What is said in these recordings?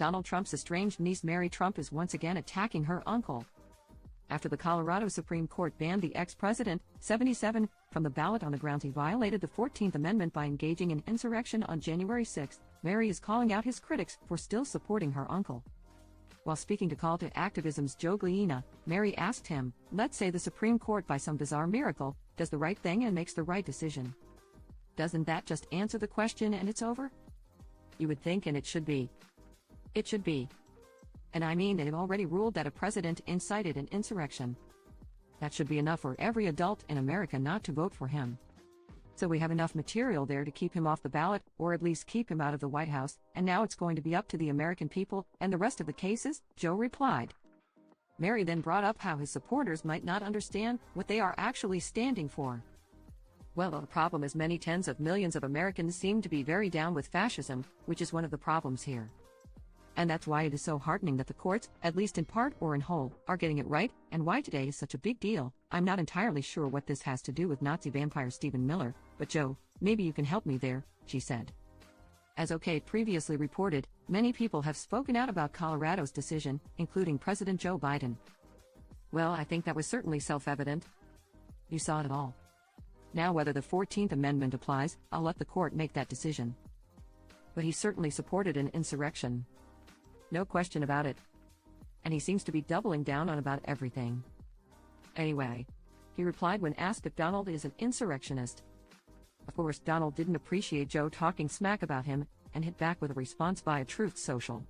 Donald Trump's estranged niece Mary Trump is once again attacking her uncle. After the Colorado Supreme Court banned the ex-president, 77, from the ballot on the grounds he violated the 14th Amendment by engaging in insurrection on January 6, Mary is calling out his critics for still supporting her uncle. While speaking to Call to Activism's Joe Gallina, Mary asked him, "Let's say the Supreme Court by some bizarre miracle does the right thing and makes the right decision. Doesn't that just answer the question and it's over? You would think, and it should be. It should be. And I mean, they've already ruled that a president incited an insurrection. That should be enough for every adult in America not to vote for him. So we have enough material there to keep him off the ballot, or at least keep him out of the White House, and now it's going to be up to the American people and the rest of the cases," Joe replied. Mary then brought up how his supporters might not understand what they are actually standing for. "Well, the problem is many tens of millions of Americans seem to be very down with fascism, which is one of the problems here. And that's why it is so heartening that the courts, at least in part or in whole, are getting it right, and why today is such a big deal. I'm not entirely sure what this has to do with Nazi vampire Stephen Miller, but Joe, maybe you can help me there," she said. As OK previously reported, many people have spoken out about Colorado's decision, including President Joe Biden. "Well, I think that was certainly self-evident. You saw it all. Now whether the 14th Amendment applies, I'll let the court make that decision. But he certainly supported an insurrection. No question about it. And he seems to be doubling down on about everything. Anyway," he replied when asked if Donald is an insurrectionist. Of course, Donald didn't appreciate Joe talking smack about him, and hit back with a response via Truth Social.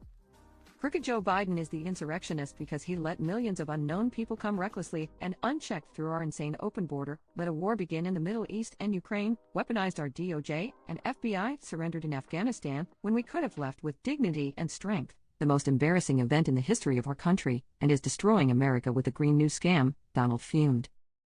"Crooked Joe Biden is the insurrectionist because he let millions of unknown people come recklessly and unchecked through our insane open border, let a war begin in the Middle East and Ukraine, weaponized our DOJ and FBI, surrendered in Afghanistan when we could have left with dignity and strength. The most embarrassing event in the history of our country, and is destroying America with the Green New scam," Donald fumed.